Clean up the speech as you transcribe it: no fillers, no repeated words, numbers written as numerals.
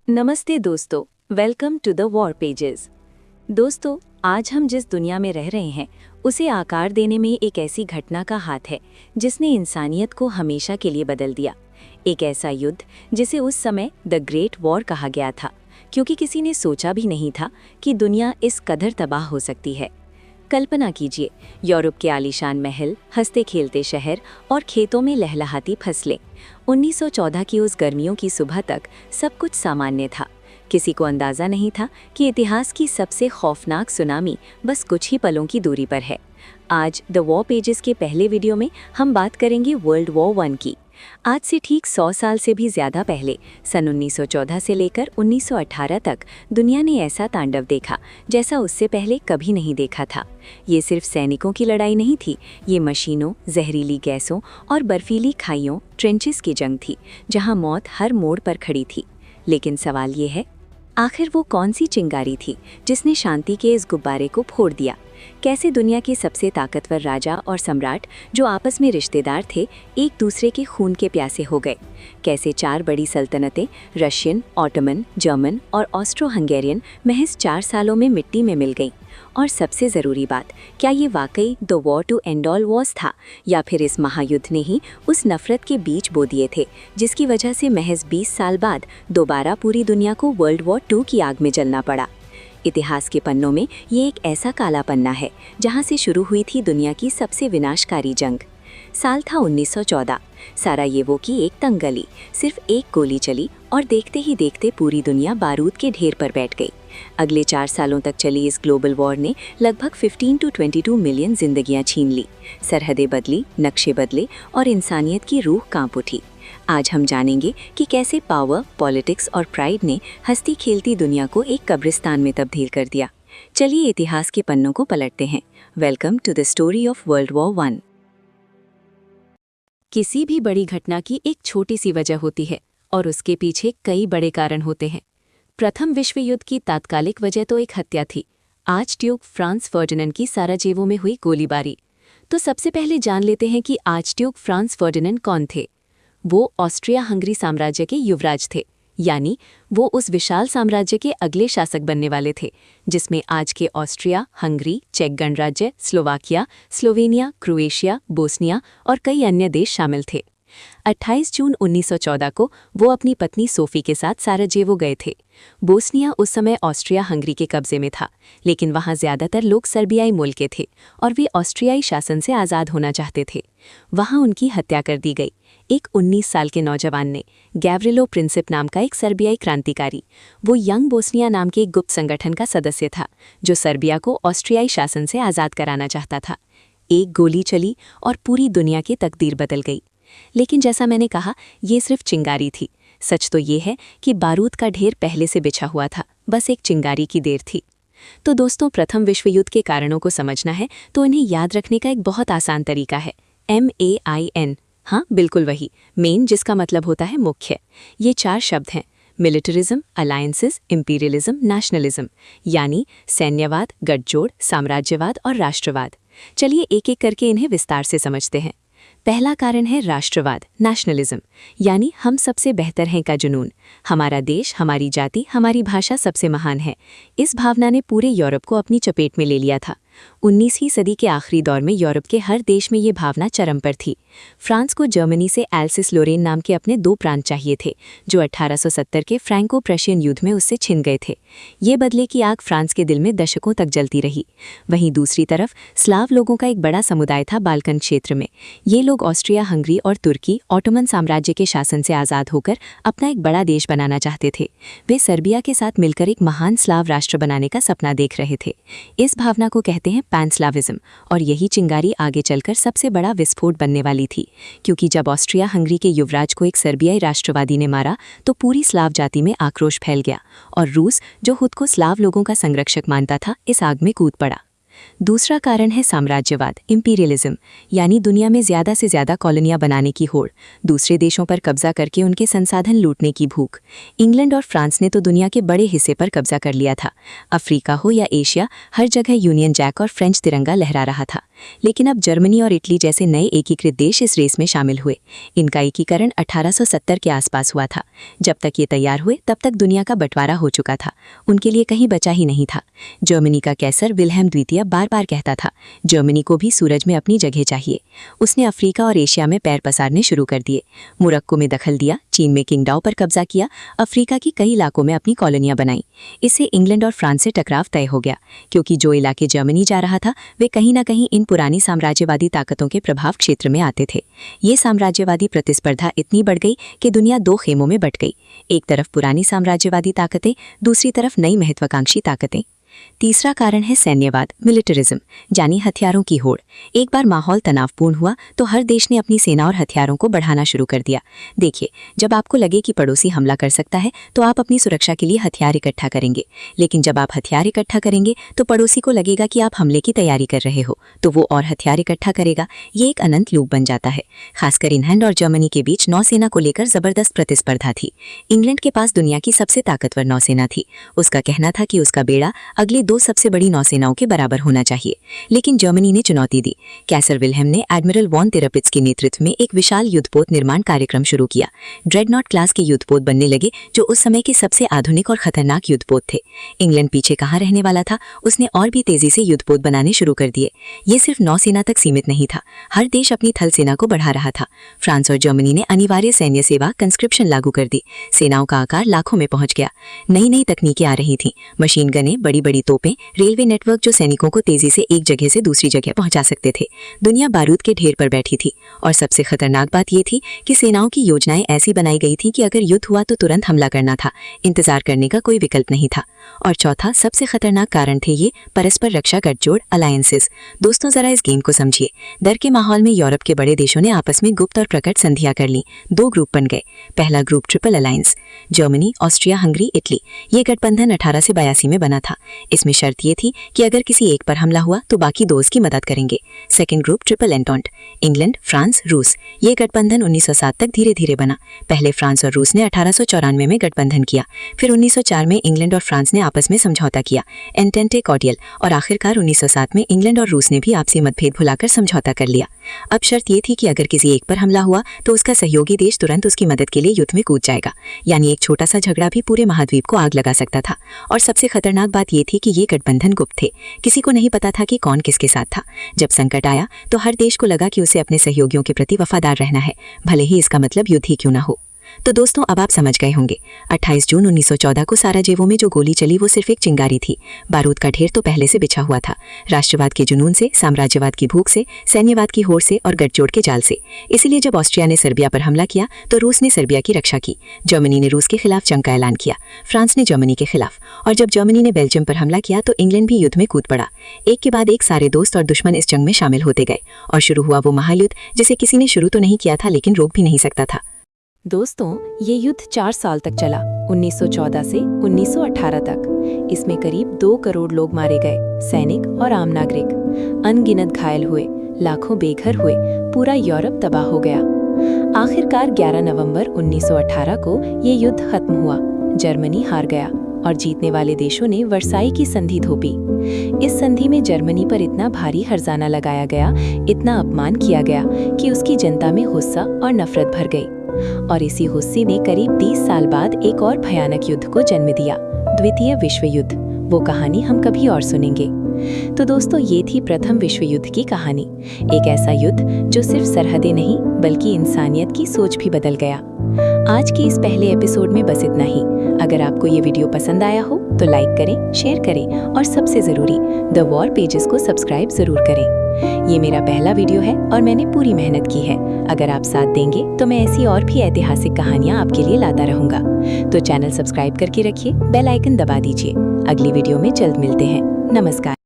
नमस्ते दोस्तों, welcome to the war pages. दोस्तों, आज हम जिस दुनिया में रह रहे हैं उसे आकार देने में एक ऐसी घटना का हाथ है जिसने इंसानियत को हमेशा के लिए बदल दिया। एक ऐसा युद्ध जिसे उस समय द ग्रेट वॉर कहा गया था, क्योंकि किसी ने सोचा भी नहीं था कि दुनिया इस कदर तबाह हो सकती है। कल्पना कीजिए, यूरोप के आलीशान महल, हंसते खेलते शहर और खेतों में लहलहाती फसलें। 1914 की उस गर्मियों की सुबह तक सब कुछ सामान्य था। किसी को अंदाज़ा नहीं था कि इतिहास की सबसे खौफनाक सुनामी बस कुछ ही पलों की दूरी पर है। आज द वॉर पेजेस के पहले वीडियो में हम बात करेंगे वर्ल्ड वॉर 1 की। आज से ठीक 100 साल से भी ज़्यादा पहले, सन 1914 से लेकर 1918 तक दुनिया ने ऐसा तांडव देखा जैसा उससे पहले कभी नहीं देखा था। ये सिर्फ सैनिकों की लड़ाई नहीं थी, ये मशीनों, जहरीली गैसों और बर्फीली खाइयों, ट्रेंचेस की जंग थी, जहां मौत हर मोड़ पर खड़ी थी। लेकिन सवाल ये है, आखिर वो कौन सी चिंगारी थी जिसने शांति के इस गुब्बारे को फोड़ दिया? कैसे दुनिया के सबसे ताकतवर राजा और सम्राट, जो आपस में रिश्तेदार थे, एक दूसरे के खून के प्यासे हो गए? कैसे 4 बड़ी सल्तनतें, रशियन, ऑटोमन, जर्मन और ऑस्ट्रो हंगेरियन, महज 4 सालों में मिट्टी में मिल गईं? और सबसे ज़रूरी बात, क्या ये वाकई the war to end all wars था, या फिर इस महायुद्ध ने ही उस नफरत के बीज बो दिए थे जिसकी वजह से महज 20 साल बाद दोबारा पूरी दुनिया को वर्ल्ड वॉर 2 की आग में जलना पड़ा? इतिहास के पन्नों में ये एक ऐसा काला पन्ना है जहां से शुरू हुई थी दुनिया की सबसे विनाशकारी जंग। साल था 1914। सारायेवो की एक तंग गली, सिर्फ एक गोली चली और देखते ही देखते पूरी दुनिया बारूद के ढेर पर बैठ गई। अगले 4 सालों तक चली इस ग्लोबल वॉर ने लगभग 15 टू 22 मिलियन जिंदगियां छीन ली। सरहदें बदली, नक्शे बदले और इंसानियत की रूह कांप उठी। आज हम जानेंगे कि कैसे पावर, पॉलिटिक्स और प्राइड ने हंसती खेलती दुनिया को एक कब्रिस्तान में तब्दील कर दिया। चलिए इतिहास के पन्नों को पलटते हैं। Welcome to the story of world war 1। किसी भी बड़ी घटना की एक छोटी सी वजह होती है और उसके पीछे कई बड़े कारण होते हैं। प्रथम विश्व युद्ध की तात्कालिक वजह तो एक हत्या थी, आर्चड्यूक फ्रांस फर्डिनेंड की साराजेवो में हुई गोलीबारी। तो सबसे पहले जान लेते हैं कि आर्चड्यूक फ्रांस फर्डिनेंड कौन थे। वो ऑस्ट्रिया हंगरी साम्राज्य के युवराज थे, यानी वो उस विशाल साम्राज्य के अगले शासक बनने वाले थे जिसमें आज के ऑस्ट्रिया, हंगरी, चेक गणराज्य, स्लोवाकिया, स्लोवेनिया, क्रोएशिया, बोस्निया और कई अन्य देश शामिल थे। 28 जून 1914 को वो अपनी पत्नी सोफी के साथ साराजेवो गए थे। बोस्निया उस समय ऑस्ट्रिया हंगरी के कब्जे में था, लेकिन वहाँ ज़्यादातर लोग सर्बियाई मूल के थे और वे ऑस्ट्रियाई शासन से आज़ाद होना चाहते थे। वहाँ उनकी हत्या कर दी गई। एक 19 साल के नौजवान ने, गैव्रिलो प्रिंसिप नाम का एक सर्बियाई क्रांतिकारी, वो यंग बोस्निया नाम के एक गुप्त संगठन का सदस्य था जो सर्बिया को ऑस्ट्रियाई शासन से आज़ाद कराना चाहता था। एक गोली चली और पूरी दुनिया की तकदीर बदल गई। लेकिन जैसा मैंने कहा, ये सिर्फ चिंगारी थी। सच तो ये है कि बारूद का ढेर पहले से बिछा हुआ था, बस एक चिंगारी की देर थी। तो दोस्तों, प्रथम विश्व युद्ध के कारणों को समझना है तो इन्हें याद रखने का एक बहुत आसान तरीका है, MAIN। हाँ, बिल्कुल वही, मेन, जिसका मतलब होता है मुख्य। ये 4 शब्द हैं: मिलिटरिज्म, अलायंसेस, इंपीरियलिज्म, नेशनलिज्म, यानी सैन्यवाद, गठजोड़, साम्राज्यवाद और राष्ट्रवाद। चलिए एक एक करके इन्हें विस्तार से समझते हैं। पहला कारण है राष्ट्रवाद, नेशनलिज्म, यानी हम सबसे बेहतर हैं का जुनून। हमारा देश, हमारी जाति, हमारी भाषा सबसे महान है। इस भावना ने पूरे यूरोप को अपनी चपेट में ले लिया था। 19वीं सदी के आखिरी दौर में यूरोप के हर देश में ये भावना चरम पर थी। फ्रांस को जर्मनी से एल्सिस लोरेन नाम के अपने 2 प्रांत चाहिए थे जो 1870 के फ्रैंको प्रशियन युद्ध में उससे छिन गए थे। ये बदले की आग फ्रांस के दिल में दशकों तक जलती रही। वहीं दूसरी तरफ स्लाव लोगों का एक बड़ा समुदाय था बाल्कन क्षेत्र में। ये लोग ऑस्ट्रिया हंगरी और तुर्की, ऑटोमन साम्राज्य के शासन से आज़ाद होकर अपना एक बड़ा देश बनाना चाहते थे। वे सर्बिया के साथ मिलकर एक महान स्लाव राष्ट्र बनाने का सपना देख रहे थे। इस भावना को कहते हैं पैनस्लाविज्म, और यही चिंगारी आगे चलकर सबसे बड़ा विस्फोट बनने वाली थी, क्योंकि जब ऑस्ट्रिया हंगरी के युवराज को एक सर्बियाई राष्ट्रवादी ने मारा तो पूरी स्लाव जाति में आक्रोश फैल गया और रूस, जो खुद को स्लाव लोगों का संरक्षक मानता था, इस आग में कूद पड़ा। दूसरा कारण है साम्राज्यवाद, इंपीरियलिज्म, यानी दुनिया में ज़्यादा से ज़्यादा कॉलोनियां बनाने की होड़, दूसरे देशों पर कब्जा करके उनके संसाधन लूटने की भूख। इंग्लैंड और फ्रांस ने तो दुनिया के बड़े हिस्से पर कब्जा कर लिया था। अफ्रीका हो या एशिया, हर जगह यूनियन जैक और फ्रेंच तिरंगा लहरा रहा था। लेकिन अब जर्मनी और इटली जैसे नए एकीकृत देश इस रेस में शामिल हुए। इनका एकीकरण 1870 के आसपास हुआ था। जब तक ये तैयार हुए तब तक दुनिया का बंटवारा हो चुका था, उनके लिए कहीं बचा ही नहीं था। जर्मनी का कैसर विल्हेम द्वितीय बार बार कहता था, जर्मनी को भी सूरज में अपनी जगह चाहिए। उसने अफ्रीका और एशिया में पैर पसारने शुरू कर दिए। मोरक्को में दखल दिया, चीन में किंगडाओ पर कब्जा किया, अफ्रीका की कई इलाकों में अपनी कॉलोनियां बनाई। इससे इंग्लैंड और फ्रांस से टकराव तय हो गया, क्योंकि जो इलाके जर्मनी जा रहा था वे कहीं न कहीं इन पुरानी साम्राज्यवादी ताकतों के प्रभाव क्षेत्र में आते थे। ये साम्राज्यवादी प्रतिस्पर्धा इतनी बढ़ गई कि दुनिया दो खेमों में बंट गई, एक तरफ पुरानी साम्राज्यवादी ताकतें, दूसरी तरफ नई महत्वाकांक्षी ताकतें। तीसरा कारण है सैन्यवाद, मिलिटरिज्म, यानी हथियारों की होड़। एक बार माहौल तनावपूर्ण हुआ तो हर देश ने अपनी सेना और हथियारों को बढ़ाना शुरू कर दिया। देखिए, जब आपको लगे कि पड़ोसी हमला कर सकता है तो आप अपनी सुरक्षा के लिए हथियार इकट्ठा करेंगे, लेकिन जब आप हथियार इकट्ठा करेंगे तो पड़ोसी को लगेगा कि आप हमले की तैयारी कर रहे हो, तो वो और हथियार इकट्ठा करेगा। ये एक अनंत लूप बन जाता है। खासकर इंग्लैंड और जर्मनी के बीच नौसेना को लेकर जबरदस्त प्रतिस्पर्धा थी। इंग्लैंड के पास दुनिया की सबसे ताकतवर नौसेना थी। उसका कहना था कि उसका बेड़ा अगली दो सबसे बड़ी नौसेनाओं के बराबर होना चाहिए। लेकिन जर्मनी ने चुनौती दी। कैसर विल्हेम ने एडमिरल वॉन तिरपिट्ज के नेतृत्व में एक विशाल युद्धपोत निर्माण कार्यक्रम शुरू किया। ड्रेडनॉट क्लास के युद्धपोत बनने लगे, जो उस समय के सबसे आधुनिक और खतरनाक युद्धपोत थे। इंग्लैंड पीछे कहाँ रहने वाला था, उसने और भी तेजी से युद्धपोत बनाने शुरू कर दिए। ये सिर्फ नौसेना तक सीमित नहीं था, हर देश अपनी थल सेना को बढ़ा रहा था। फ्रांस और जर्मनी ने अनिवार्य सैन्य सेवा कंस्क्रिप्शन लागू कर दी। सेनाओं का आकार लाखों में पहुंच गया। नई नई तकनीकें आ रही थीं, मशीन गनें, बड़ी बड़ी तोपें, रेलवे नेटवर्क जो सैनिकों को तेजी से एक जगह से दूसरी जगह पहुंचा सकते थे। दुनिया बारूद के ढेर पर बैठी थी। और सबसे खतरनाक बात यह थी कि सेनाओं की योजनाएं ऐसी बनाई गई थी कि अगर युद्ध हुआ तो तुरंत हमला करना था, इंतजार करने का कोई विकल्प नहीं था। और चौथा सबसे खतरनाक कारण थे ये परस्पर रक्षा गठजोड़, अलायंसेस। दोस्तों, जरा इस गेम को समझिए। डर के माहौल में यूरोप के बड़े देशों ने आपस में गुप्त और प्रकट संधियां कर ली। दो ग्रुप बन गए। पहला group triple alliance, Germany, Austria, Hungary, Italy. ये गठबंधन 1882 में बना था। इसमें शर्त ये थी कि अगर किसी एक पर हमला हुआ तो बाकी दो उसकी मदद करेंगे। Second group triple entente, England, France, रूस। ये गठबंधन 1907 तक धीरे धीरे बना। पहले फ्रांस और रूस ने 1894 में गठबंधन किया, फिर 1904 में इंग्लैंड और फ्रांस ने आपस में समझौता किया, एंटेंटे कॉर्डियल, और आखिरकार 1907 में इंग्लैंड और रूस ने भी आपसी मतभेद भुलाकर समझौता कर लिया। अब शर्त ये थी कि अगर किसी एक पर हमला हुआ तो उसका सहयोगी देश तुरंत उसकी मदद के लिए युद्ध में कूद जाएगा। यानी एक छोटा सा झगड़ा भी पूरे महाद्वीप को आग लगा सकता था। और सबसे खतरनाक बात यह थी कि ये गठबंधन गुप्त थे, किसी को नहीं पता था कि कौन किसके साथ था। जब संकट आया तो हर देश को लगा कि उसे अपने सहयोगियों के प्रति वफादार रहना है, भले ही इसका मतलब युद्ध ही क्यों ना हो। तो दोस्तों, अब आप समझ गए होंगे, 28 जून 1914 को साराजेवो में जो गोली चली वो सिर्फ एक चिंगारी थी। बारूद का ढेर तो पहले से बिछा हुआ था, राष्ट्रवाद के जुनून से, साम्राज्यवाद की भूख से, सैन्यवाद की होड़ से और गठजोड़ के जाल से। इसलिए जब ऑस्ट्रिया ने सर्बिया पर हमला किया तो रूस ने सर्बिया की रक्षा की, जर्मनी ने रूस के खिलाफ जंग का ऐलान किया, फ्रांस ने जर्मनी के खिलाफ, और जब जर्मनी ने बेल्जियम पर हमला किया तो इंग्लैंड भी युद्ध में कूद पड़ा। एक के बाद एक सारे दोस्त और दुश्मन इस जंग में शामिल होते गए और शुरू हुआ वो महायुद्ध जिसे किसी ने शुरू तो नहीं किया था लेकिन रोक भी नहीं सकता था। दोस्तों, ये युद्ध 4 साल तक चला, 1914 से 1918 तक। इसमें करीब 2 करोड़ लोग मारे गए, सैनिक और आम नागरिक। अनगिनत घायल हुए, लाखों बेघर हुए, पूरा यूरोप तबाह हो गया। आखिरकार 11 नवंबर 1918 को ये युद्ध खत्म हुआ। जर्मनी हार गया और जीतने वाले देशों ने वर्साई की संधि थोपी। इस संधि में जर्मनी पर इतना भारी हर्जाना लगाया गया, इतना अपमान किया गया कि उसकी जनता में गुस्सा और नफरत भर गई। और इसी गुस्से ने करीब 30 साल बाद एक और भयानक युद्ध को जन्म दिया, द्वितीय विश्व युद्ध। वो कहानी हम कभी और सुनेंगे। तो दोस्तों, ये थी प्रथम विश्व युद्ध की कहानी। एक ऐसा युद्ध जो सिर्फ सरहदें नहीं बल्कि इंसानियत की सोच भी बदल गया। आज के इस पहले एपिसोड में बस इतना ही। अगर आपको ये वीडियो पसंद आया हो तो लाइक करें, शेयर करें और सबसे ज़रूरी द वॉर पेजेस को सब्सक्राइब ज़रूर करें। ये मेरा पहला वीडियो है और मैंने पूरी मेहनत की है। अगर आप साथ देंगे तो मैं ऐसी और भी ऐतिहासिक कहानियाँ आपके लिए लाता रहूँगा। तो चैनल सब्सक्राइब करके रखिए, बेल आइकन दबा दीजिए। अगली वीडियो में जल्द मिलते हैं। नमस्कार।